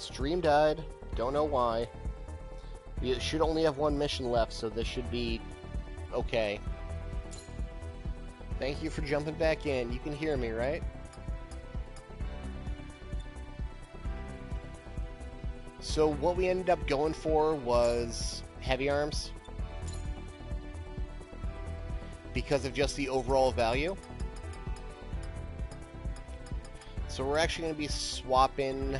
Stream died. Don't know why. We should only have one mission left, so this should be okay. Thank you for jumping back in. You can hear me, right? So what we ended up going for was heavy arms. Because of just the overall value. So we're actually going to be swapping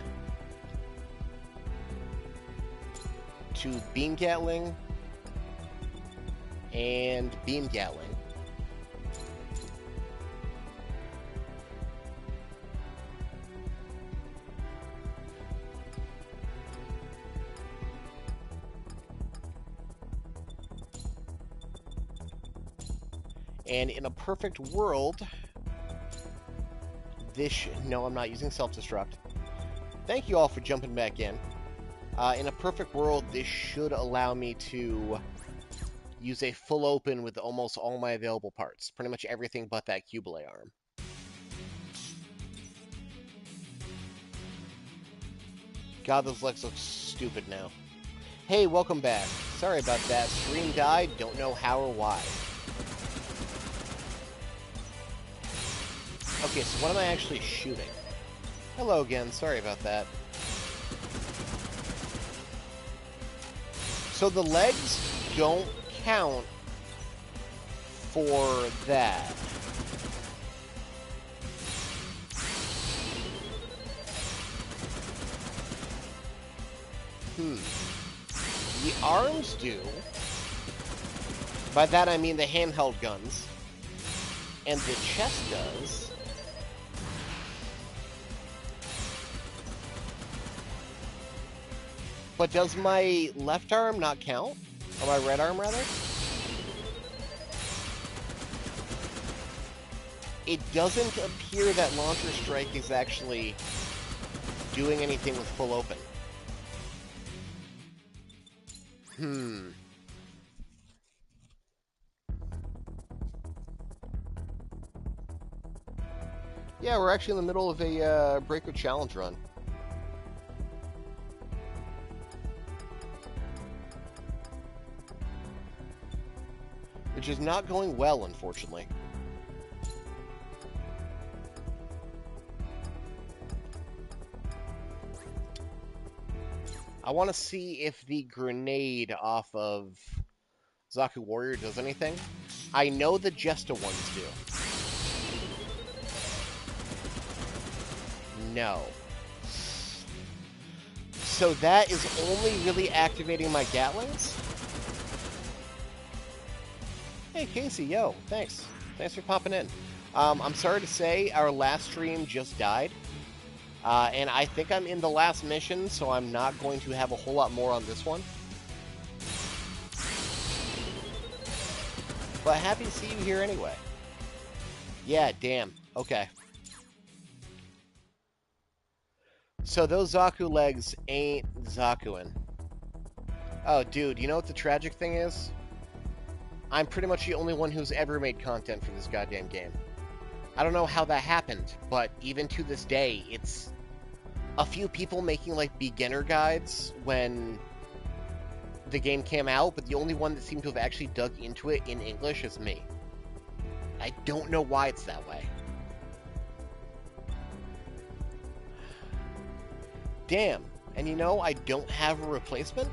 to beam gatling and beam gatling. And in a perfect world, no, I'm not using self-destruct. Thank you all for jumping back in. In a perfect world, this should allow me to use a full open with almost all my available parts. Pretty much everything but that Cubile arm. God, those legs look stupid now. Hey, welcome back. Sorry about that. Stream died. Don't know how or why. Okay, so what am I actually shooting? Hello again. Sorry about that. So the legs don't count for that. The arms do. By that I mean the handheld guns. And the chest does. But does my left arm not count? Or my right arm, rather? It doesn't appear that Launcher Strike is actually doing anything with full open. Yeah, we're actually in the middle of a Breaker Challenge run. Which is not going well, unfortunately. I want to see if the grenade off of Zaku Warrior does anything. I know the Jesta ones do. No. So that is only really activating my Gatlings? Hey, Casey, yo, thanks. Thanks for popping in. I'm sorry to say, our last stream just died. And I think I'm in the last mission, so I'm not going to have a whole lot more on this one. But happy to see you here anyway. Yeah, damn. Okay. So those Zaku legs ain't Zakuin. Oh, dude, you know what the tragic thing is? I'm pretty much the only one who's ever made content for this goddamn game. I don't know how that happened, but even to this day, it's a few people making, like, beginner guides when the game came out, but the only one that seemed to have actually dug into it in English is me. I don't know why it's that way. Damn. And you know, I don't have a replacement?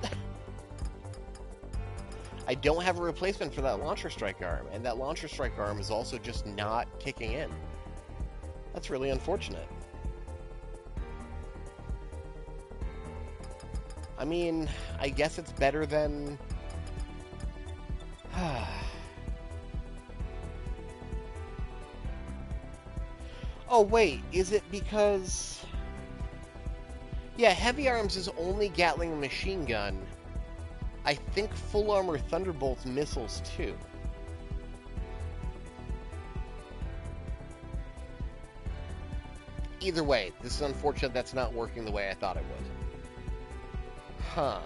I don't have a replacement for that Launcher Strike arm, and that Launcher Strike arm is also just not kicking in. That's really unfortunate. I mean, I guess it's better than... Oh, wait, is it because... Yeah, Heavy Arms is only Gatling machine gun. I think Full Armor Thunderbolt's missiles, too. Either way, this is unfortunate that's not working the way I thought it would. Huh.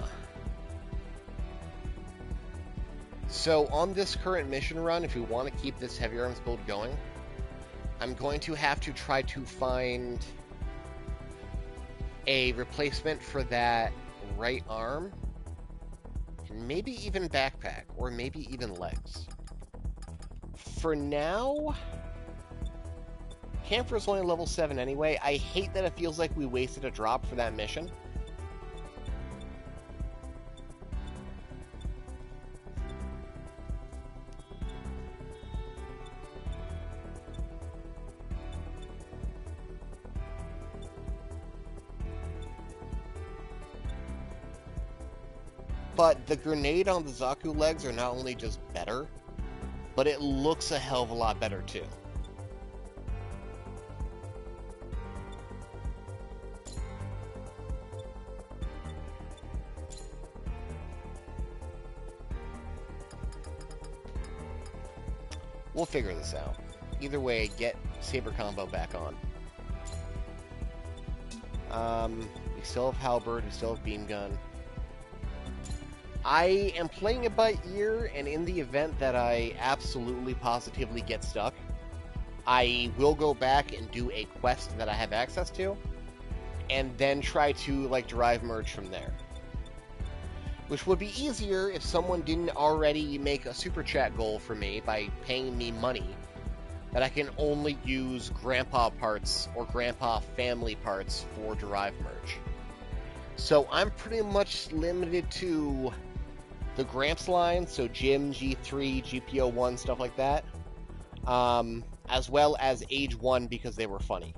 So, on this current mission run, if we want to keep this Heavy Arms build going, I'm going to have to try to find a replacement for that right arm, and maybe even backpack, or maybe even legs. For now, Camphor's only level 7 anyway. I hate that it feels like we wasted a drop for that mission. But the grenade on the Zaku legs are not only just better, but it looks a hell of a lot better too. We'll figure this out. Either way, get Saber Combo back on. We still have Halberd, we still have Beam Gun. I am playing it by ear, and in the event that I absolutely positively get stuck, I will go back and do a quest that I have access to, and then try to, like, derive merge from there. Which would be easier if someone didn't already make a super chat goal for me by paying me money, that I can only use grandpa parts or grandpa family parts for derive merge. So I'm pretty much limited to the Gramps line, so Gym, G3, GPO1, stuff like that, as well as Age 1 because they were funny.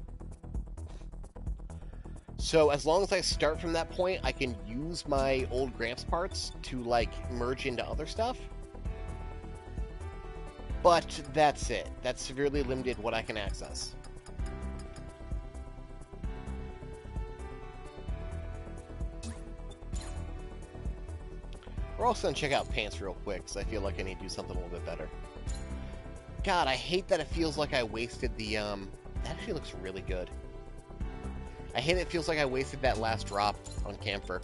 So as long as I start from that point, I can use my old Gramps parts to, like, merge into other stuff. But that's it. That's severely limited what I can access. We're also going to check out pants real quick, because I feel like I need to do something a little bit better. God, I hate that it feels like I wasted the, That actually looks really good. I hate it feels like I wasted that last drop on Camphor.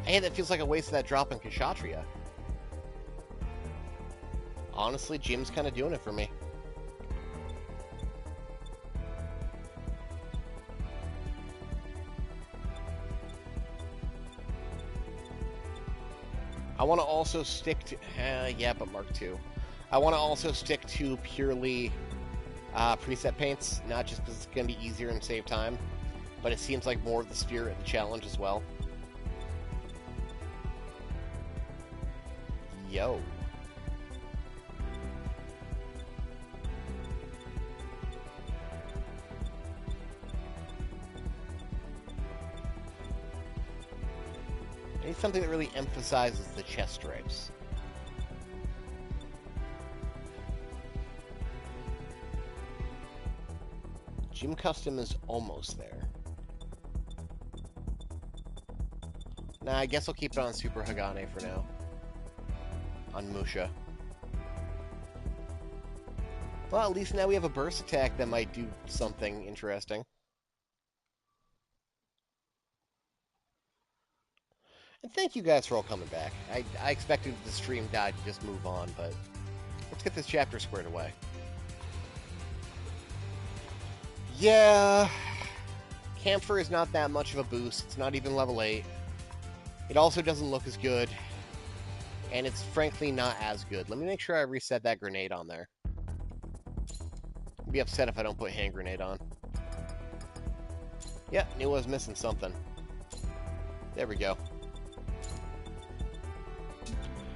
I hate it feels like I wasted that drop on Kshatriya. Honestly, Jim's kind of doing it for me. I want to also stick to... yeah, but Mark II. I want to also stick to purely preset paints, not just because it's going to be easier and save time, but it seems like more of the spirit of the challenge as well. Yo. I need something that really emphasizes the chest stripes. Gym Custom is almost there. Nah, I guess I'll keep it on Super Hagane for now. On Musha. Well, at least now we have a burst attack that might do something interesting. And thank you guys for all coming back. I expected the stream died to just move on, but let's get this chapter squared away. Yeah, Camphor is not that much of a boost. It's not even level 8. It also doesn't look as good, and it's frankly not as good. Let me make sure I reset that grenade on there. I'll be upset if I don't put hand grenade on. Yep, knew I was missing something. There we go.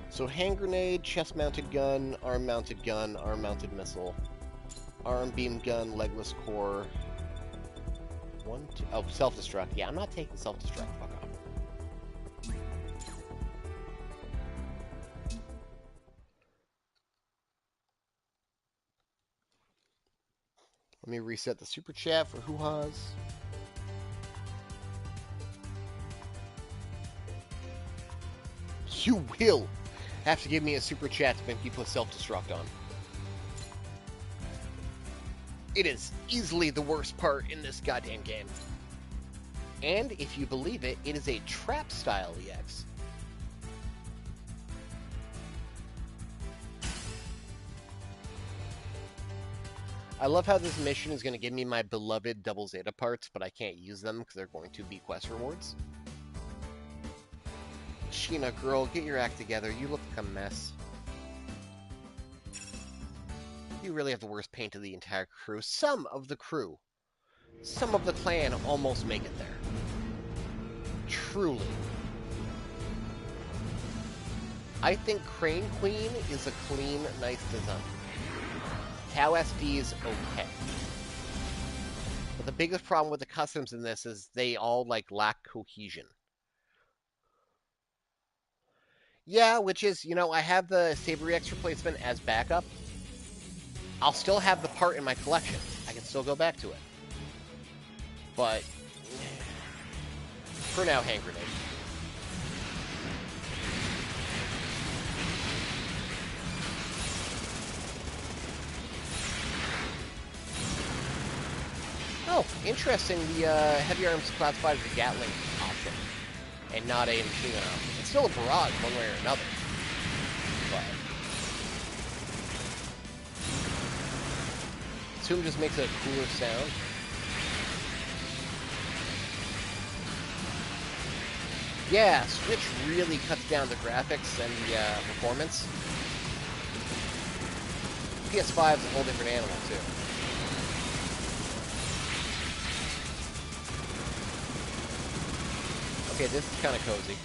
So hand grenade, chest mounted gun, arm mounted missile. Arm beam gun, legless core. 1, 2... Oh, self-destruct. Yeah, I'm not taking self-destruct. Fuck off. Let me reset the super chat for hoo-has. You will have to give me a super chat to make me put self-destruct on. It is easily the worst part in this goddamn game. And, if you believe it, it is a trap-style EX. I love how this mission is going to give me my beloved Double Zeta parts, but I can't use them because they're going to be quest rewards. Sheena, girl, get your act together. You look like a mess. You really have the worst paint of the entire crew. Some of the crew. Some of the clan almost make it there. Truly. I think Crane Queen is a clean, nice design. Tau SD is okay. But the biggest problem with the customs in this is they all, like, lack cohesion. Yeah, which is, you know, I have the Saber EX replacement as backup. I'll still have the part in my collection. I can still go back to it. But, for now, hand grenade. Oh, interesting. The heavy arms classified as a Gatling option, and not a machine gun option. It's still a barrage, one way or another. But Zoom just makes a cooler sound. Yeah, Switch really cuts down the graphics and the performance. PS5 is a whole different animal, too. Okay, this is kind of cozy.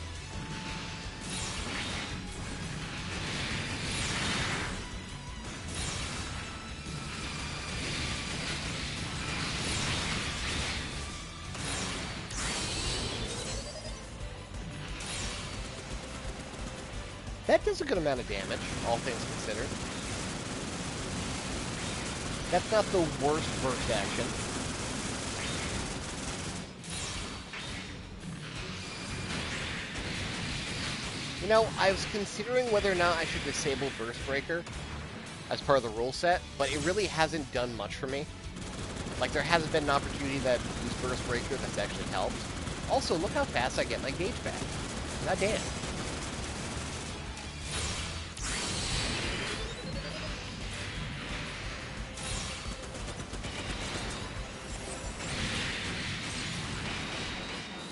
That does a good amount of damage, all things considered. That's not the worst burst action. You know, I was considering whether or not I should disable Burst Breaker as part of the rule set, but it really hasn't done much for me. Like, there hasn't been an opportunity that use Burst Breaker that's actually helped. Also, look how fast I get my gauge back. God damn.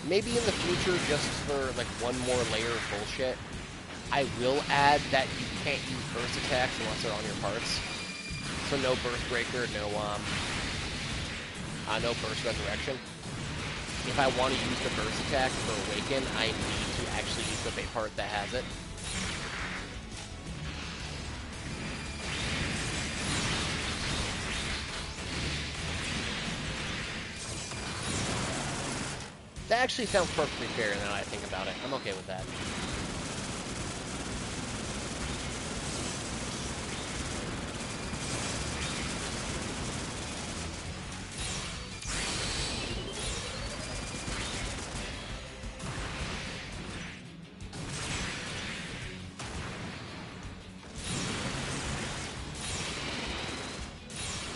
Maybe in the future, just for like one more layer of bullshit, I will add that you can't use burst attacks unless they're on your parts. So no burst breaker, no burst resurrection. If I want to use the burst attack for Awaken, I need to actually use the bait part that has it. That actually sounds perfectly fair now that I think about it. I'm okay with that.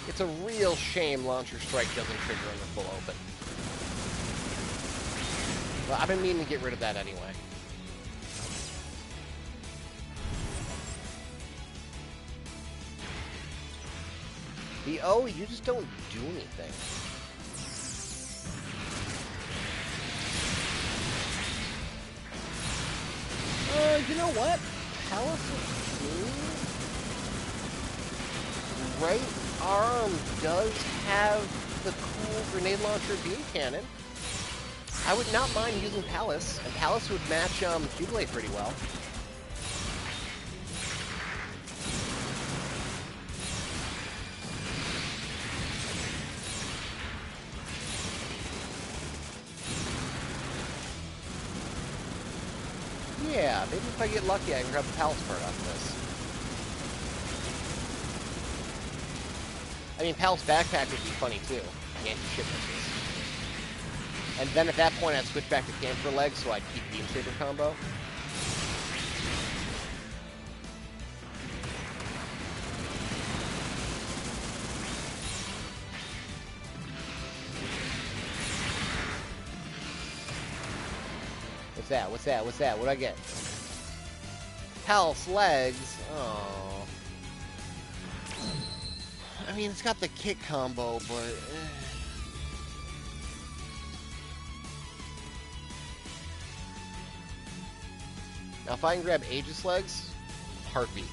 It's a real shame Launcher Strike doesn't trigger on the full open. Well, I've been meaning to get rid of that anyway. The O, you just don't do anything. You know what? Palace of right arm does have the cool grenade launcher beam cannon. I would not mind using Palace, and Palace would match Jubilee pretty well. Yeah, maybe if I get lucky, I can grab the Palace part off this. I mean, Palace Backpack would be funny too. Anti-ship missiles. And then at that point, I'd switch back to Camphor Legs, so I'd keep Beam Saber combo. What's that? What's that? What's that? What'd I get? Palace Legs. Oh. I mean, it's got the kick combo, but... Now, if I can grab Aegis Legs, heartbeat.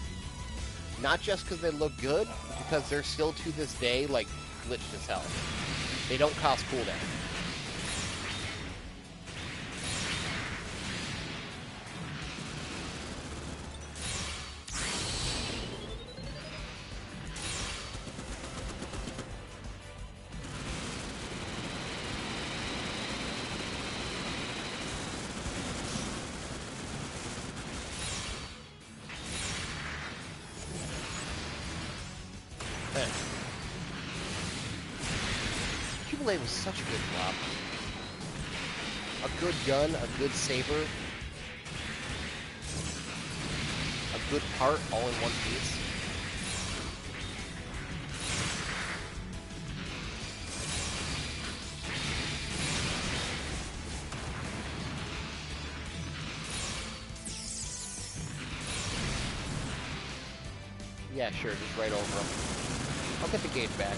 Not just because they look good, because they're still, to this day, like, glitched as hell. They don't cost cooldown. Blade was such a good drop. A good gun, a good saber, a good part, all in one piece. Yeah, sure, just right over him. I'll get the gauge back.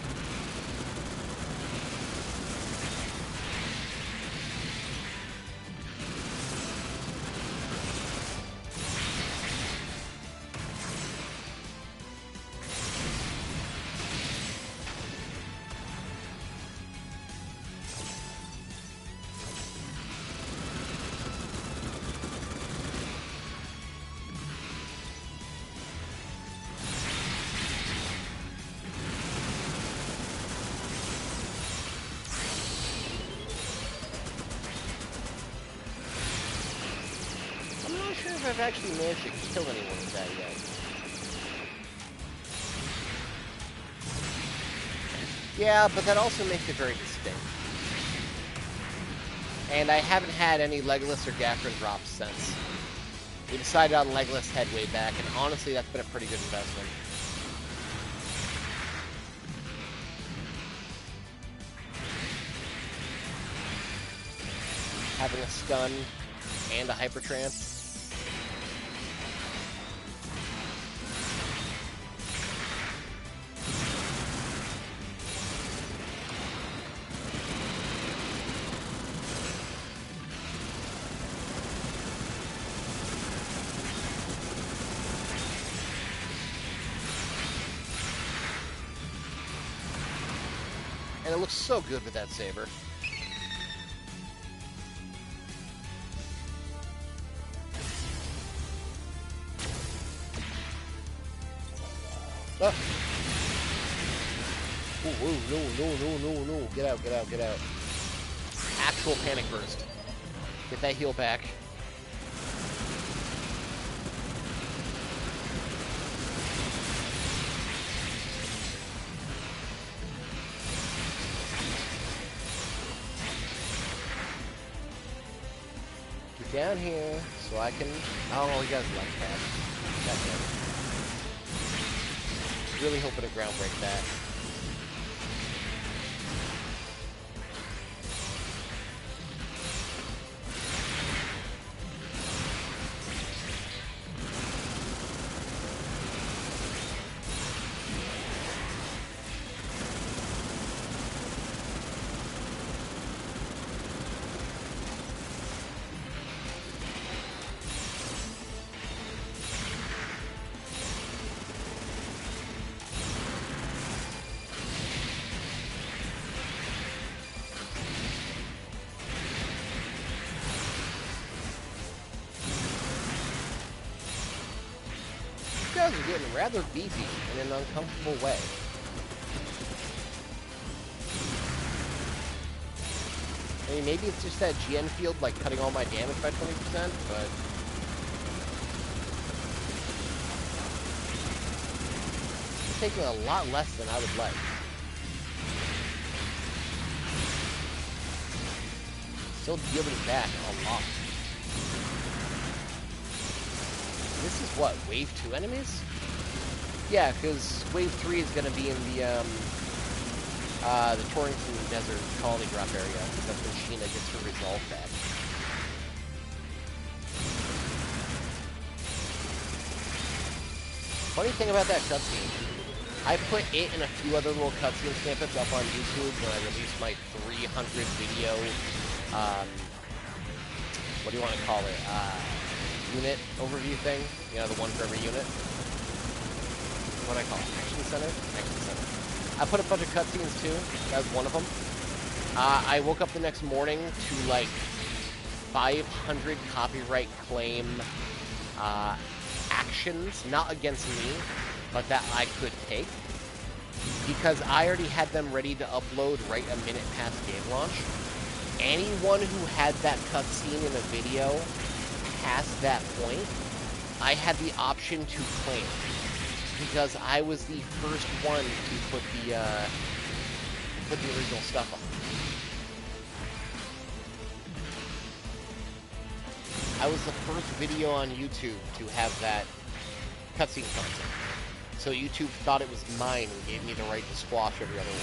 I've actually managed to kill anyone with that yet. Yeah, but that also makes it very distinct. And I haven't had any Legolas or Gafren drops since. We decided on Legolas head way back, and honestly, that's been a pretty good investment. Having a stun and a hyper trance. And it looks so good with that saber. Oh. Ooh, no. Get out. Actual panic burst. Get that heal back. Get down here so I can... Oh, he got his left pad. That's it. Really hoping to ground break that. You guys are getting rather beefy in an uncomfortable way. I mean, maybe it's just that GN field, like, cutting all my damage by 20%, but... It's taking a lot less than I would like. Still dealing back a lot. This is what, Wave 2 enemies? Yeah, because Wave 3 is going to be in the Torrington Desert Colony Drop area, because that's when Sheena gets her resolve back. Funny thing about that cutscene, I put it and a few other little cutscene snippets up on YouTube when I released my 300 video, what do you want to call it, unit overview thing, you know, the one for every unit. What do I call it? Action Center? Action Center. I put a bunch of cutscenes too. That was one of them. I woke up the next morning to like 500 copyright claim actions, not against me, but that I could take, because I already had them ready to upload right a minute past game launch. Anyone who had that cutscene in a video past that point, I had the option to claim, because I was the first one to put the original stuff on. I was the first video on YouTube to have that cutscene content. So YouTube thought it was mine and gave me the right to squash every other one.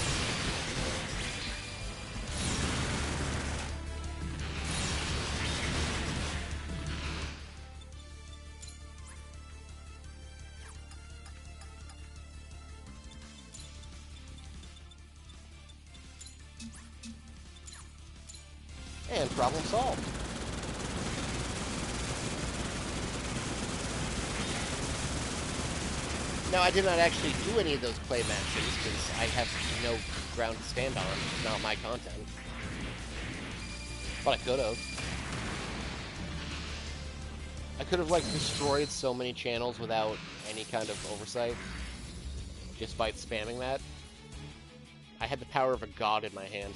And problem solved. Now, I did not actually do any of those claim actions because I have no ground to stand on. It's not my content. But I could have. I could have, like, destroyed so many channels without any kind of oversight, just by spamming that. I had the power of a god in my hand.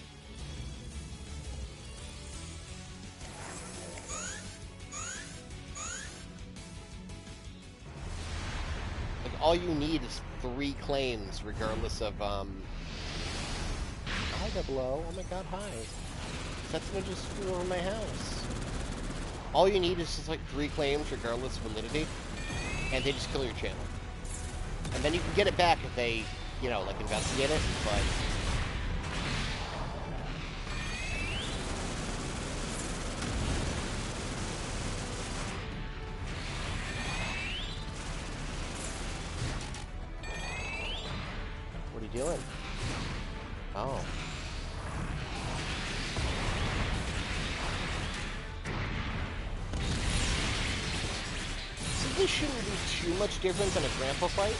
All you need is 3 claims, regardless of, Hi, Double-O. Oh my god, hi. That's gonna just flew over my house. All you need is just, like, 3 claims, regardless of validity, and they just kill your channel. And then you can get it back if they, you know, like, investigate it, but... doing? Oh. So this shouldn't be too much different than a Grandpa fight.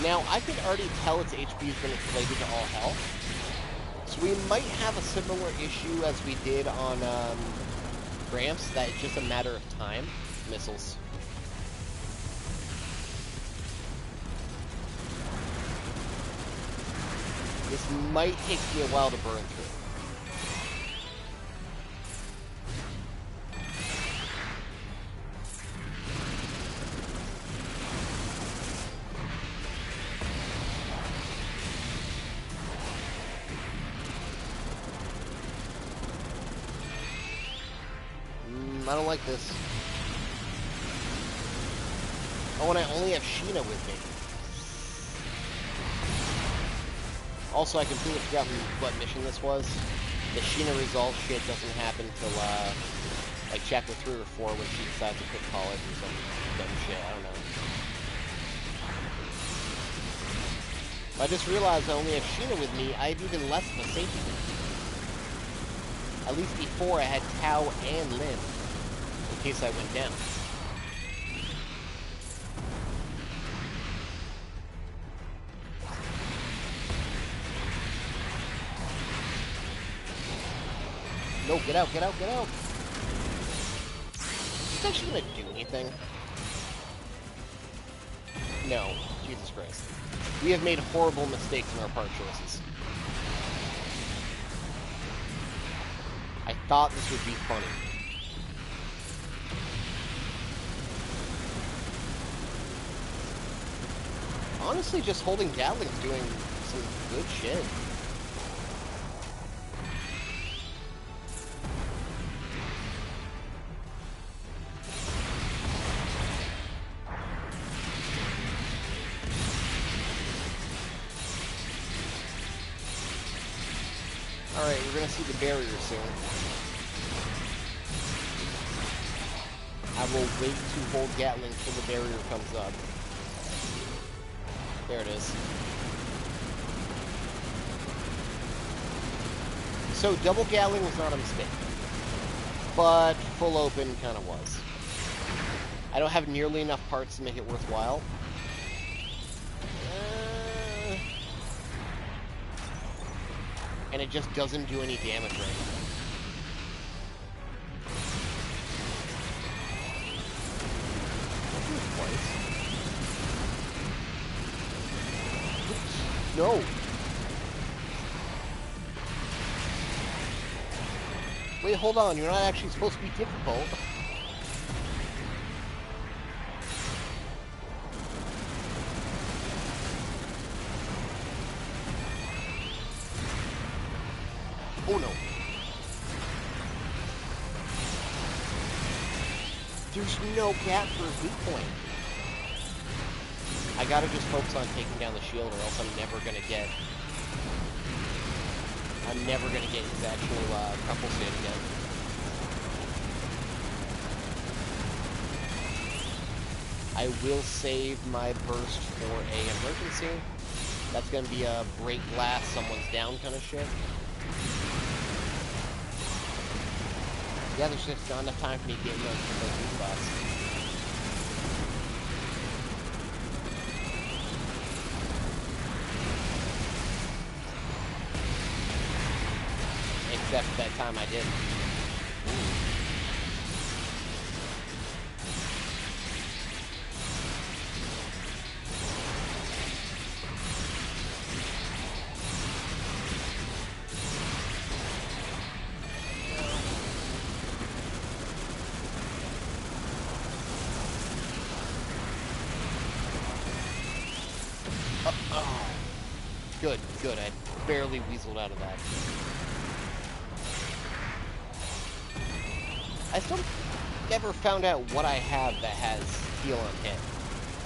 Now, I could already tell its HP's been inflated to all health. So we might have a similar issue as we did on Gramps, that it's just a matter of time. Missiles. This might take me a while to burn through. I don't like this. Oh, and I only have Sheena with me. Also, I completely forgot what mission this was. The Sheena result shit doesn't happen till, like, chapter 3 or 4 when she decides to quit college or some dumb shit. I don't know. I just realized I only have Sheena with me. I have even less of a safety net. At least before, I had Tao and Lin, in case I went down. No, get out, get out, get out! Is this actually gonna do anything? No. Jesus Christ. We have made horrible mistakes in our part choices. I thought this would be funny. Honestly, just holding Gatling's doing some good shit. Alright, we're gonna see the barrier soon. I will wait to hold Gatling till the barrier comes up. There it is. So double galling was not a mistake, but full open kind of was. I don't have nearly enough parts to make it worthwhile. And it just doesn't do any damage right now. No. Wait, hold on. You're not actually supposed to be difficult. Oh no. There's no gap for a weak point. I gotta just focus on taking down the shield, or else I'm never gonna get his actual couple state again. I will save my burst for a emergency. That's gonna be a break glass, someone's down kind of shit. Yeah, there's just not enough time for me to get those new spots. Except that time I did. Oh. Good, good. I barely weaseled out of that. I still never found out what I have that has heal on hit.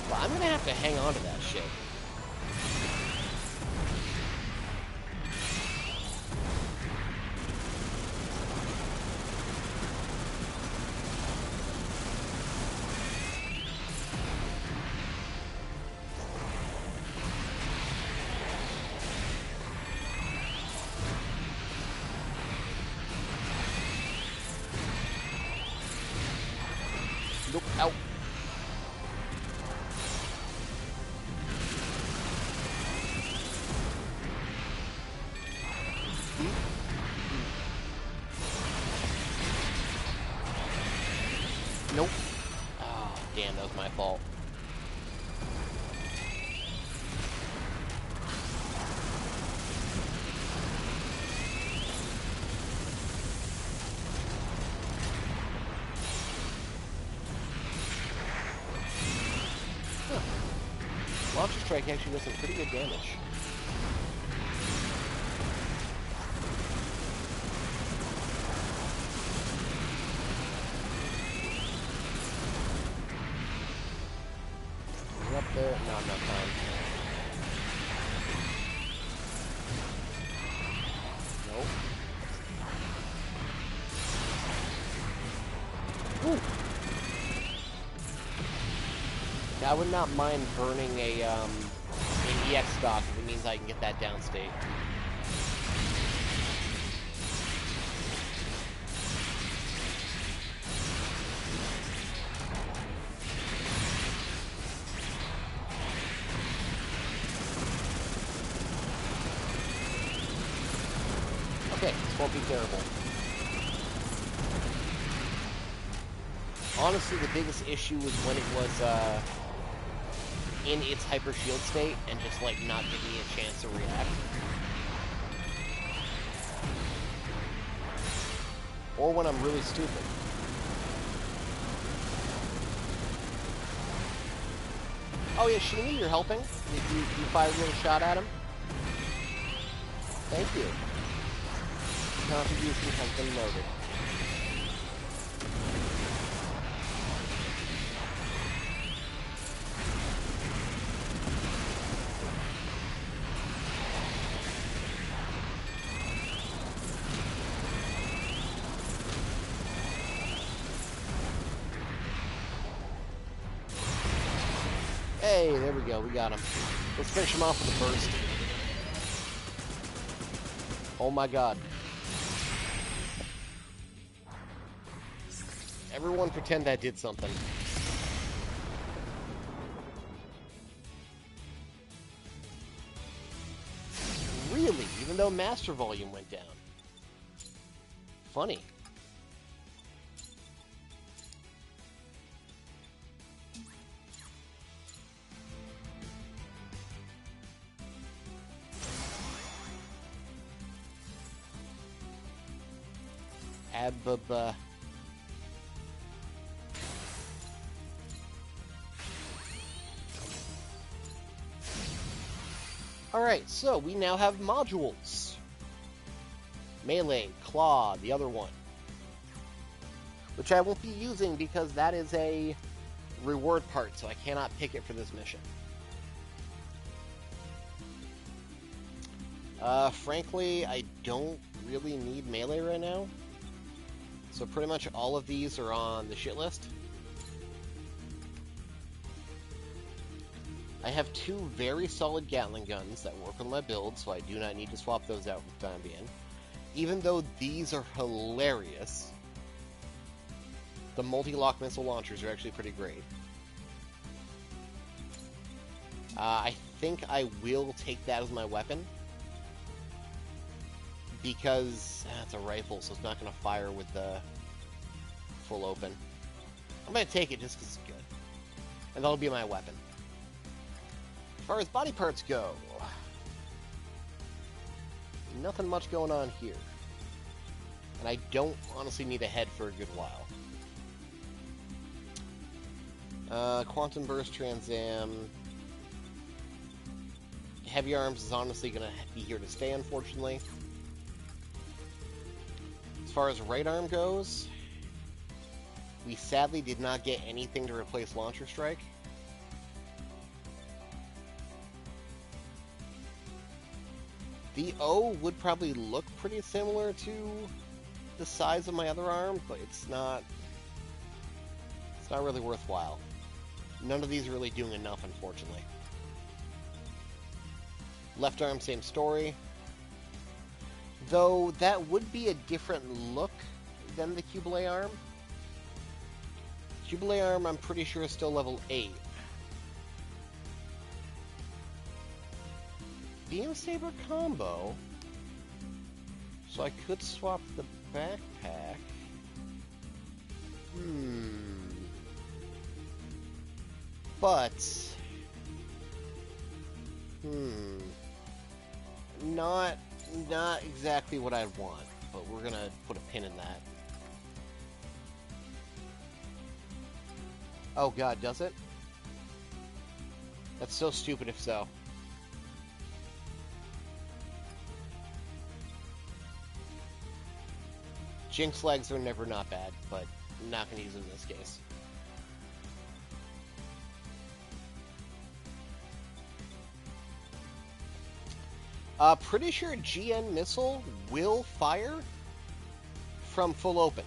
Well, I'm gonna have to hang on to that shit. Nope, out. Nope. Oh, damn, that was my fault. Launcher Strike actually does some pretty good damage. We're up there. Not enough time. Nope. Ooh. I would not mind burning an EX stock if it means I can get that downstate. Okay, this won't be terrible. Honestly, the biggest issue was when it was, in its hyper shield state and just like not giving me a chance to react. Or when I'm really stupid. Oh yeah, Sheeny, you're helping? You fired a little shot at him? Thank you. Contribution has been noted. Hey, there we go. We got him. Let's finish him off with a burst. Oh my god. Everyone pretend that did something. Really? Even though master volume went down. Funny. Ababa. Alright, so we now have modules. Melee, Claw, the other one. Which I won't be using because that is a reward part, so I cannot pick it for this mission. Frankly, I don't really need melee right now. So pretty much all of these are on the shit list. I have two very solid Gatling guns that work on my build, so I do not need to swap those out for the time being. Even though these are hilarious, the multi-lock missile launchers are actually pretty great. I think I will take that as my weapon, because it's a rifle, so it's not going to fire with the full open. I'm going to take it just because it's good, and that'll be my weapon. As far as body parts go, nothing much going on here. And I don't honestly need a head for a good while. Quantum Burst, Trans Am. Heavy Arms is honestly going to be here to stay, unfortunately. As far as right arm goes, we sadly did not get anything to replace Launcher Strike. The O would probably look pretty similar to the size of my other arm, but it's not really worthwhile. None of these are really doing enough, unfortunately. Left arm, same story. Though that would be a different look than the Qubeley arm. Qubeley arm, I'm pretty sure, is still level 8. Beam Saber combo, so I could swap the backpack. But not exactly what I'd want, but we're gonna put a pin in that. Oh god, does it? That's so stupid if so. Jinx legs are never not bad, but I'm not going to use them in this case. Pretty sure GN Missile will fire from full open.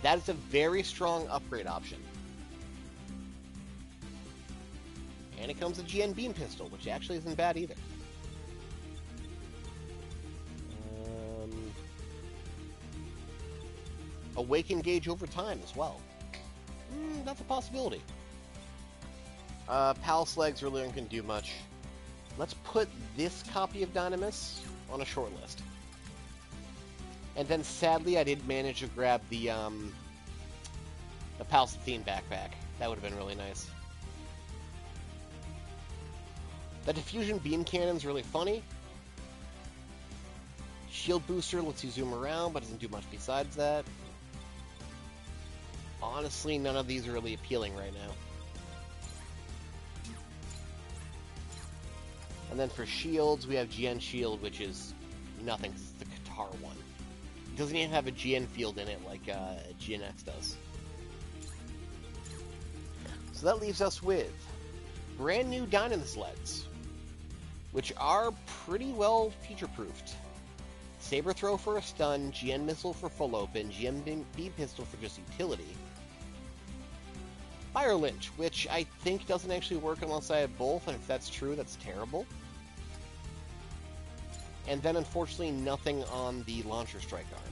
That is a very strong upgrade option. And it comes with GN Beam Pistol, which actually isn't bad either. Awaken gauge over time as well. That's a possibility. Palace legs really aren't going to do much. Let's put this copy of Dynamis on a short list. And then sadly I did manage to grab the Palace Athene backpack. That would have been really nice. The diffusion beam cannon's really funny. Shield booster lets you zoom around, but doesn't do much besides that. Honestly, none of these are really appealing right now. And then for shields, we have GN Shield, which is nothing. It's the Qatar one. It doesn't even have a GN field in it like GNX does. So that leaves us with brand new Dynamis legs, which are pretty well future-proofed. Saber Throw for a stun, GN Missile for full open, GN Beam Pistol for just utility. Fire Lynch, which I think doesn't actually work unless I have both, and if that's true, that's terrible. And then, unfortunately, nothing on the Launcher Strike arm.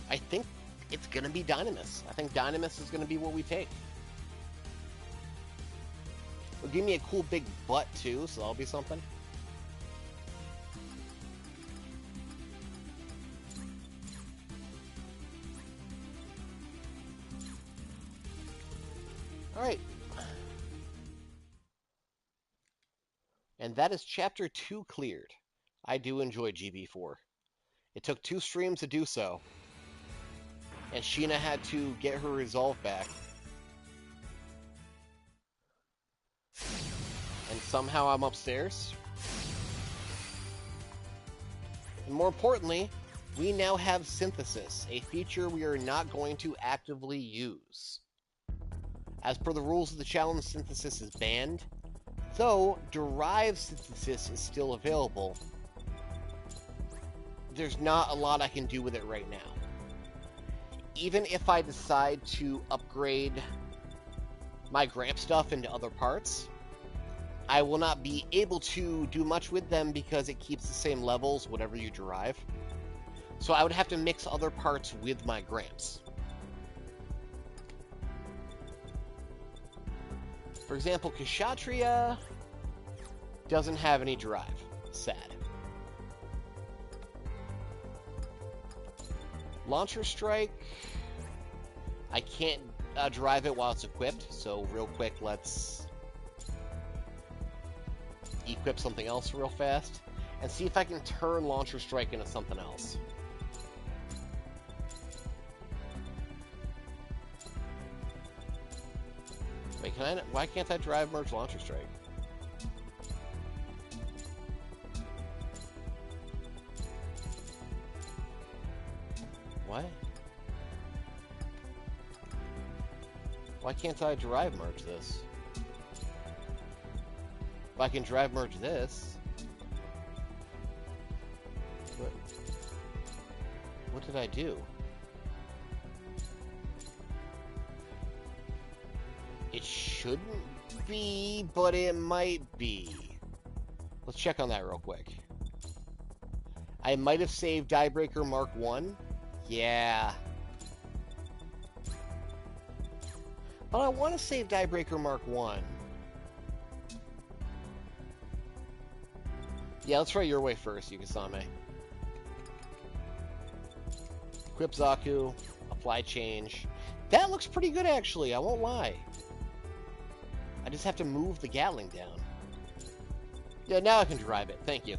I think it's going to be Dynamis. I think Dynamis is going to be what we take. It'll give me a cool big butt, too, so that'll be something. Alright. And that is Chapter 2 cleared. I do enjoy GB4. It took 2 streams to do so. And Sheena had to get her resolve back. And somehow I'm upstairs. And more importantly, we now have Synthesis, a feature we are not going to actively use. As per the rules of the challenge, Synthesis is banned, though Derived Synthesis is still available. There's not a lot I can do with it right now. Even if I decide to upgrade my Gramp stuff into other parts, I will not be able to do much with them because it keeps the same levels, whatever you derive. So I would have to mix other parts with my Gramps. For example, Kshatriya doesn't have any drive. Sad. Launcher Strike, I can't drive it while it's equipped, so real quick, let's equip something else real fast and see if I can turn Launcher Strike into something else. Wait, why can't I drive merge Launcher Strike? What? Why can't I drive merge this? If I can drive merge this... What did I do? It shouldn't be, but it might be. Let's check on that real quick. I might have saved Diebreaker Mark 1. Yeah. But I want to save Diebreaker Mark 1. Yeah, let's try your way first, Yukasame. Equip Zaku. Apply change. That looks pretty good, actually. I won't lie. I just have to move the Gatling down. Yeah, now I can drive it. Thank you.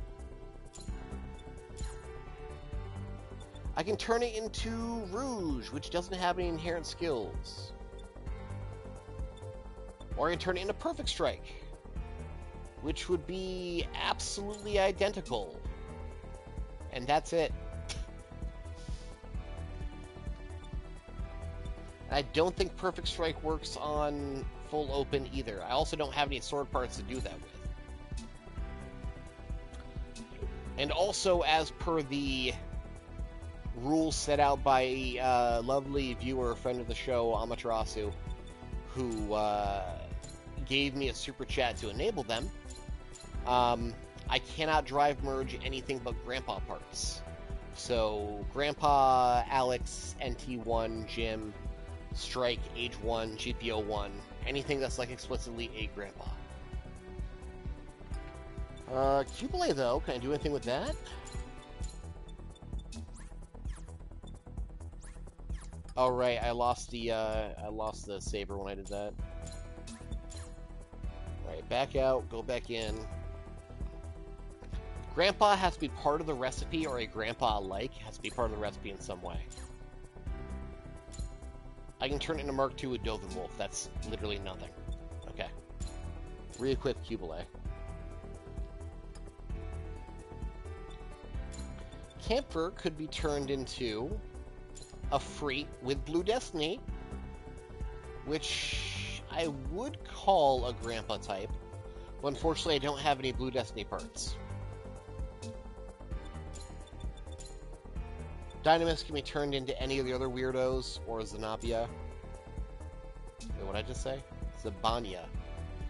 I can turn it into Rouge, which doesn't have any inherent skills. Or I can turn it into Perfect Strike, which would be absolutely identical. And that's it. I don't think Perfect Strike works on full open either. I also don't have any sword parts to do that with. And also, as per the rules set out by a lovely viewer, friend of the show, Amaterasu, who gave me a super chat to enable them, I cannot drive merge anything but Grandpa parts. So, Grandpa, Alex, NT1, Jim, Strike, H1, GPO1, anything that's like explicitly a Grandpa. Cubile though, can I do anything with that? Oh right, I lost the saber when I did that. Alright, back out, go back in. Grandpa has to be part of the recipe, or a Grandpa-like has to be part of the recipe in some way. I can turn it into Mark II with Dothan Wolf. That's literally nothing. Okay. Re-equip Cubile. Camphor could be turned into a Freet with Blue Destiny, which I would call a Grandpa type, but unfortunately I don't have any Blue Destiny parts. Dynamis can be turned into any of the other weirdos, or Zenobia. Wait, what did I just say? Zabania.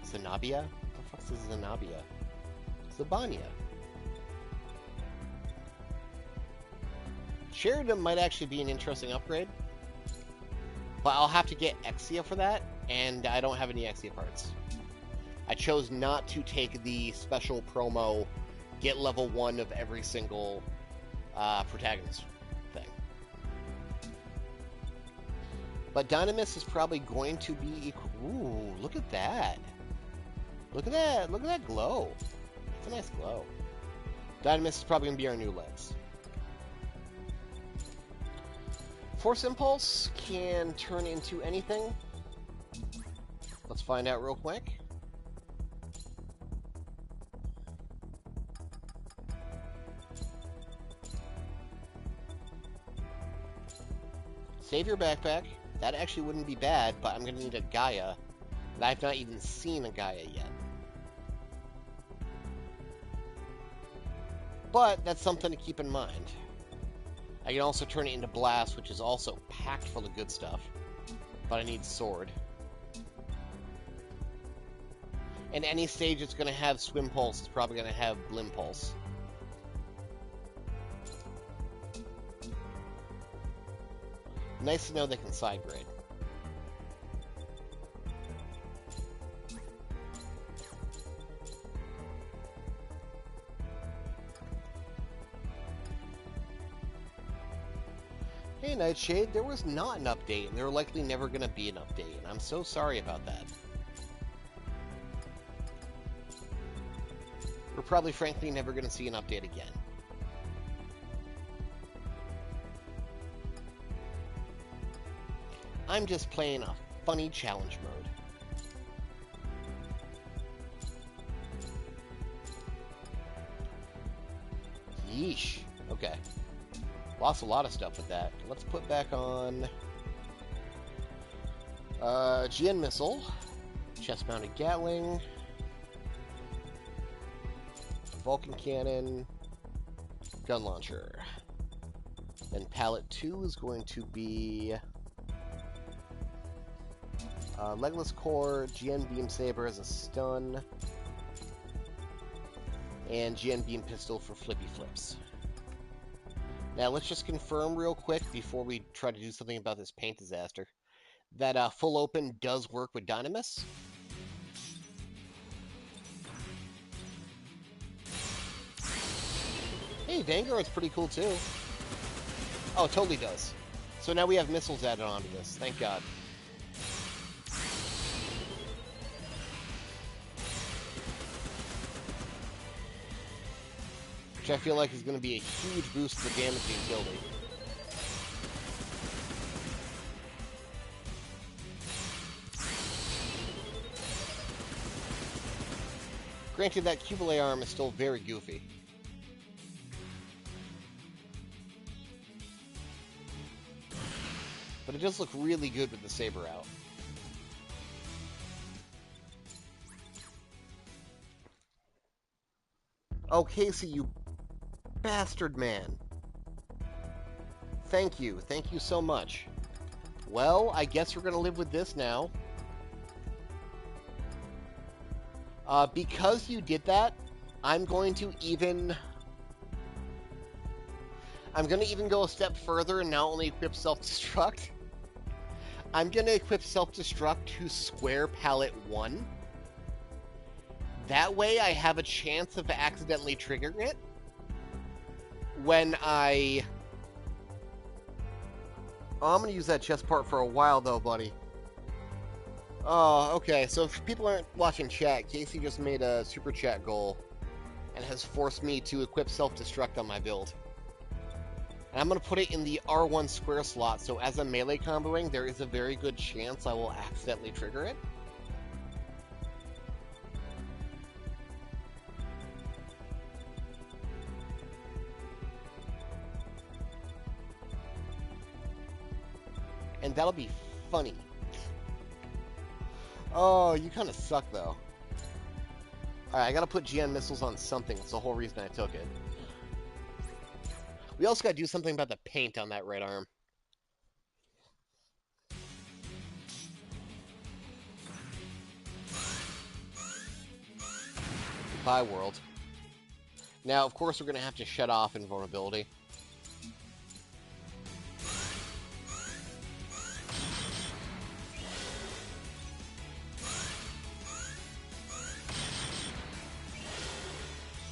Zenobia? What the fuck's a Zenobia? Zabania. Sheridan might actually be an interesting upgrade, but I'll have to get Exia for that, and I don't have any Exia parts. I chose not to take the special promo, get level 1 of every single protagonist thing. But Dynamis is probably going to be... Ooh, look at that. Look at that. Look at that glow. That's a nice glow. Dynamis is probably going to be our new legs. Force Impulse can turn into anything. Let's find out real quick. Save your backpack. That actually wouldn't be bad, but I'm going to need a Gaia. And I've not even seen a Gaia yet. But that's something to keep in mind. I can also turn it into Blast, which is also packed full of good stuff. But I need Sword. And any stage that's going to have Swim Pulse is probably going to have Blim Pulse. Nice to know they can side grade. Hey Nightshade, there was not an update, and there likely never going to be an update, and I'm so sorry about that. We're probably frankly never going to see an update again. I'm just playing a funny challenge mode. Yeesh. Okay. Lost a lot of stuff with that. Let's put back on GN Missile, chest-mounted Gatling, Vulcan Cannon, Gun Launcher. Then Palette 2 is going to be Legless Core, GN Beam Saber as a stun, and GN Beam Pistol for flippy flips. Now let's just confirm real quick before we try to do something about this paint disaster that full open does work with Dynamis. Hey, Vanguard's pretty cool too. Oh, it totally does. So now we have missiles added onto this, thank God. Which I feel like is going to be a huge boost to the damage and utility. Granted, that Cubile arm is still very goofy. But it does look really good with the saber out. Oh, Casey, you bastard man. Thank you so much. Well, I guess we're gonna live with this now. Because you did that, I'm going to even go a step further and not only equip self-destruct. I'm gonna equip self-destruct to square palette 1. That way I have a chance of accidentally triggering it when I... Oh, I'm going to use that chest part for a while, though, buddy. Oh, okay. So if people aren't watching chat, Casey just made a super chat goal and has forced me to equip self-destruct on my build. And I'm going to put it in the R1 square slot, so as I'm melee comboing, there is a very good chance I will accidentally trigger it. And that'll be funny. Oh, you kind of suck, though. Alright, I gotta put GN missiles on something. That's the whole reason I took it. We also got to do something about the paint on that right arm. Goodbye, world. Now, of course, we're going to have to shut off invulnerability.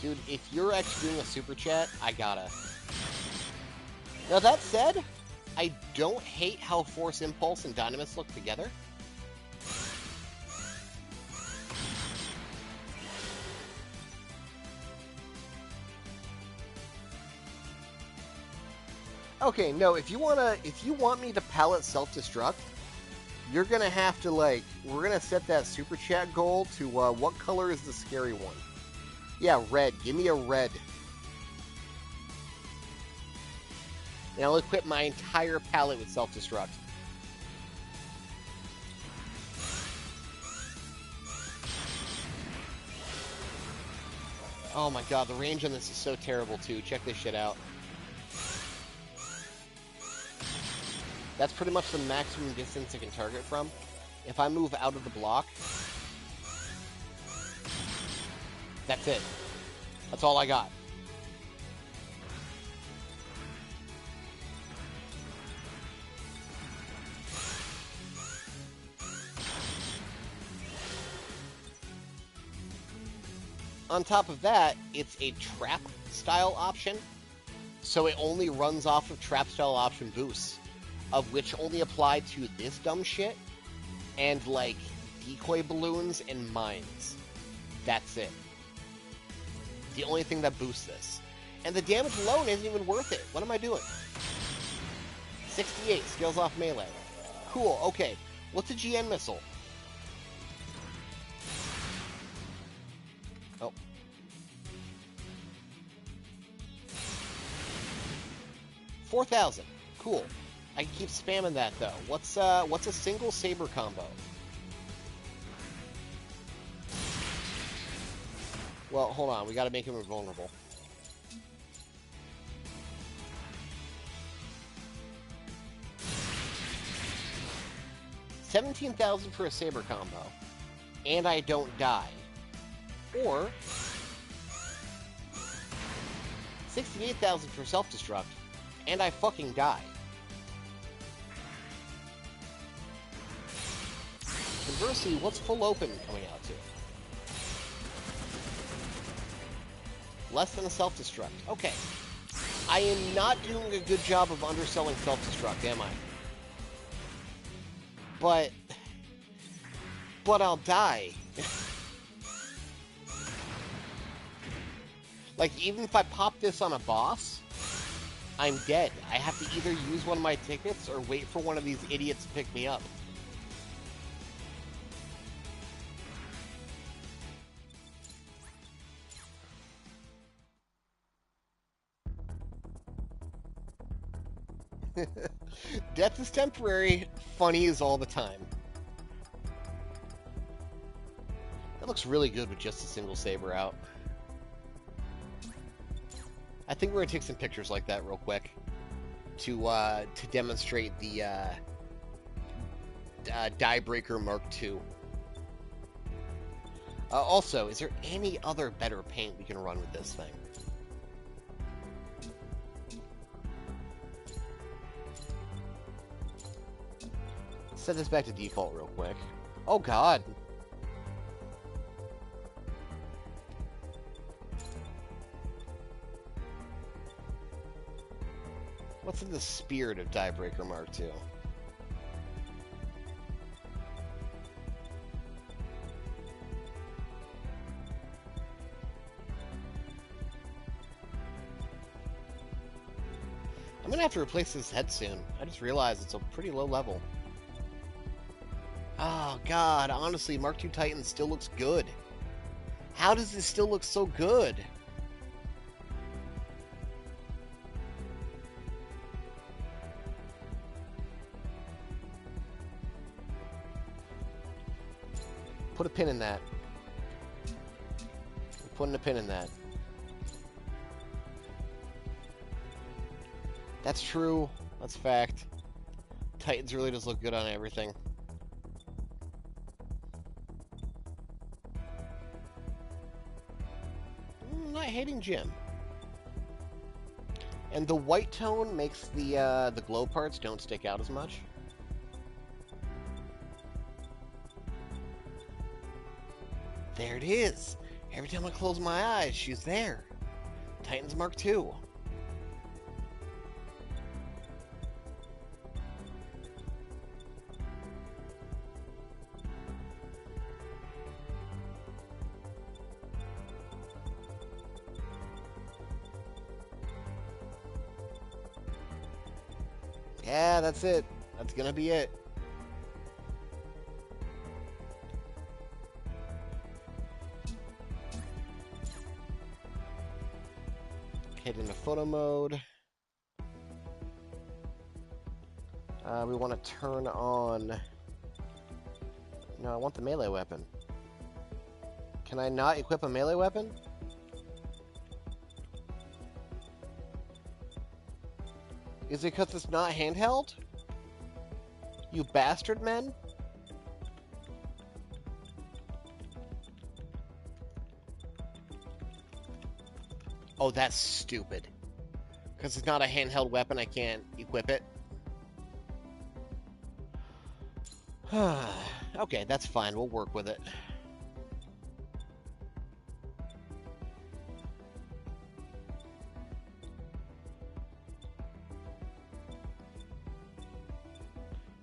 Dude, if you're actually doing a super chat, I gotta. Now, that said, I don't hate how Force Impulse and Dynamis look together. Okay, no, if you want me to palette self-destruct, you're gonna have to, like, we're gonna set that super chat goal to, what color is the scary one? Yeah, red. Give me a red. And I'll equip my entire palette with self-destruct. Oh my god, the range on this is so terrible too. Check this shit out. That's pretty much the maximum distance it can target from. If I move out of the block, that's it. That's all I got. On top of that, it's a trap style option, so it only runs off of trap style option boosts, of which only apply to this dumb shit, and like decoy balloons and mines. That's it. The only thing that boosts this. And the damage alone isn't even worth it. What am I doing? 68, scales off melee. Cool, okay. What's a GN missile? Oh. $4,000. Cool. I can keep spamming that though. What's a single saber combo? Well, hold on. We got to make him invulnerable. $17,000 for a saber combo, and I don't die. Or $68,000 for self-destruct, and I fucking die. Conversely, what's full open coming out to? Less than a self-destruct. Okay. I am not doing a good job of underselling self-destruct, am I? But I'll die. Like, even if I pop this on a boss, I'm dead. I have to either use one of my tickets or wait for one of these idiots to pick me up. Death is temporary, funny is all the time. That looks really good with just a single saber out. I think we're gonna take some pictures like that real quick to demonstrate the Diebreaker Mark II. Also, is there any other better paint we can run with this thing? Set this back to default real quick. Oh god. What's in the spirit of Diebreaker Mark II? I'm gonna have to replace this head soon. I just realized it's a pretty low level. Oh god, honestly, Mark II Titan still looks good. How does this still look so good? Put a pin in that. I'm putting a pin in that. That's true. That's fact. Titans really does look good on everything. Not hating Jim. And the white tone makes the glow parts don't stick out as much. There it is. Every time I close my eyes, she's there. Titans Mark II. Yeah, that's it. That's gonna be it. Hit into photo mode. We want to turn on... No, I want the melee weapon. Can I not equip a melee weapon? Is it because it's not handheld? You bastard men? Oh, that's stupid. Because it's not a handheld weapon, I can't equip it. Okay, that's fine. We'll work with it.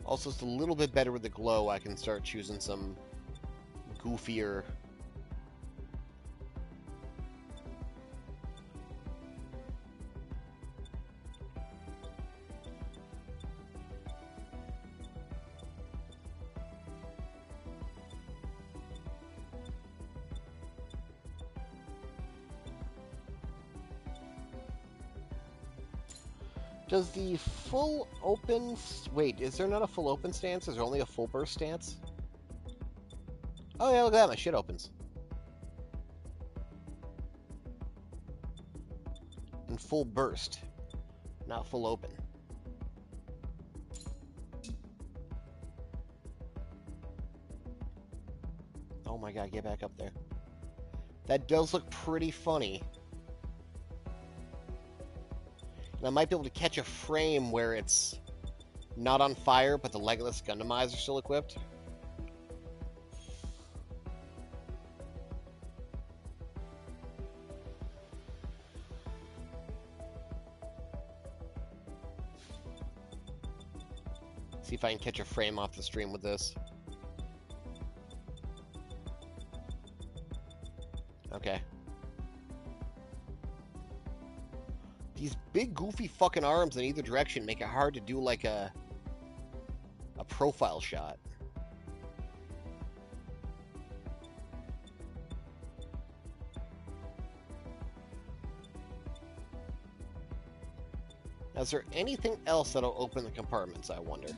Also, it's a little bit better with the glow. I can start choosing some goofier... Does the full open... Wait, is there not a full open stance? Is there only a full burst stance? Oh yeah, look at that, my shit opens. And full burst, not full open. Oh my god, get back up there. That does look pretty funny. And I might be able to catch a frame where it's not on fire, but the Legolas Gundam eyes are still equipped. See if I can catch a frame off the stream with this. Okay. These big goofy fucking arms in either direction make it hard to do like a profile shot. Now, is there anything else that'll open the compartments, I wonder?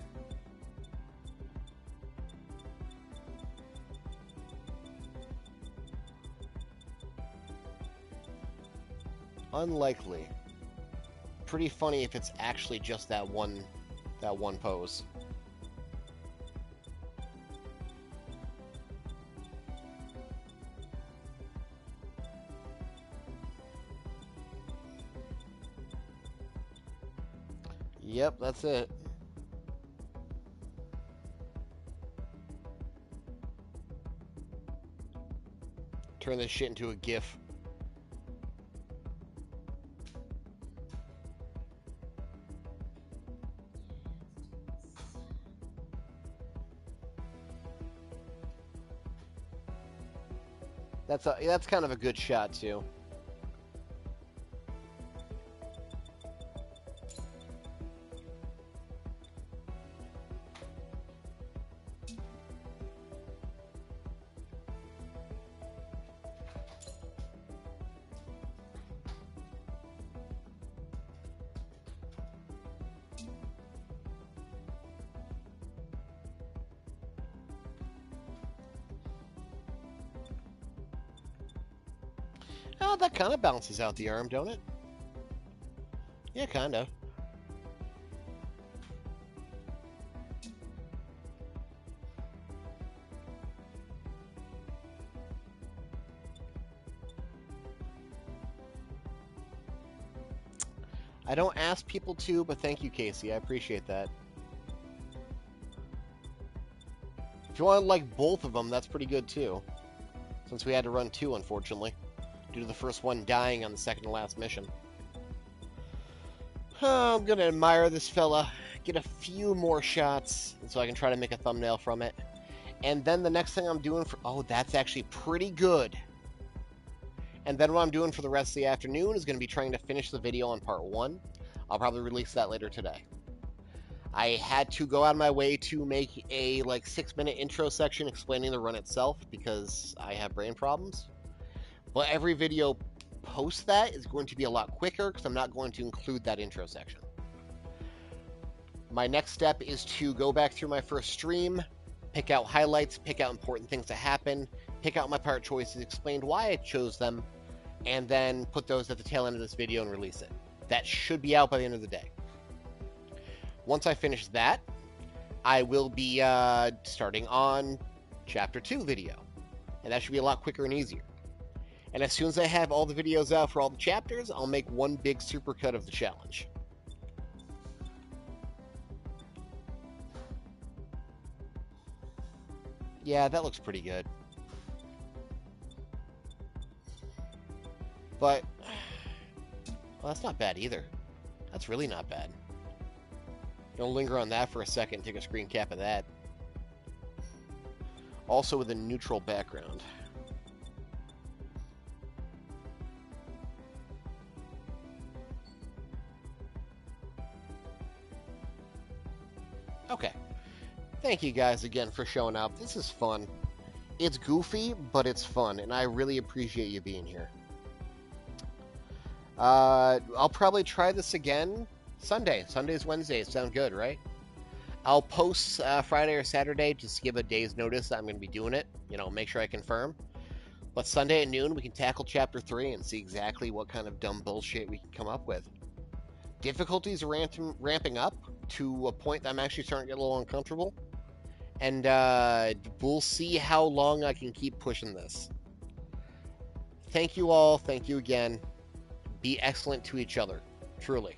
Unlikely. Pretty funny if it's actually just that one pose. Yep, that's it. Turn this shit into a GIF. That's kind of a good shot too. Oh, that kind of balances out the arm, don't it? Yeah, kind of. I don't ask people to, but thank you, Casey. I appreciate that. If you want to like both of them, that's pretty good too. Since we had to run 2, unfortunately, due to the first one dying on the second to last mission. Oh, I'm gonna admire this fella, get a few more shots, so I can try to make a thumbnail from it. And then the next thing I'm doing for... Oh, that's actually pretty good. And then what I'm doing for the rest of the afternoon is going to be trying to finish the video on part 1. I'll probably release that later today. I had to go out of my way to make a 6-minute intro section explaining the run itself because I have brain problems. But every video post that is going to be a lot quicker because I'm not going to include that intro section. My next step is to go back through my first stream, pick out highlights, pick out important things that happen, pick out my part choices, explain why I chose them, and then put those at the tail end of this video and release it. That should be out by the end of the day. Once I finish that, I will be starting on Chapter 2 video, and that should be a lot quicker and easier. And as soon as I have all the videos out for all the chapters, I'll make one big supercut of the challenge. Yeah, that looks pretty good. But, well, that's not bad either. That's really not bad. Gonna linger on that for a second, take a screen cap of that. Also with a neutral background. Okay. Thank you guys again for showing up. This is fun. It's goofy, but it's fun, and I really appreciate you being here. I'll probably try this again Sunday. Sundays, Wednesdays sound good, right? I'll post Friday or Saturday just to give a day's notice that I'm going to be doing it. Make sure I confirm. But Sunday at noon, we can tackle Chapter 3 and see exactly what kind of dumb bullshit we can come up with. Difficulties are ramping up to a point that I'm actually starting to get a little uncomfortable. And we'll see how long I can keep pushing this. Thank you all. Thank you again. Be excellent to each other. Truly.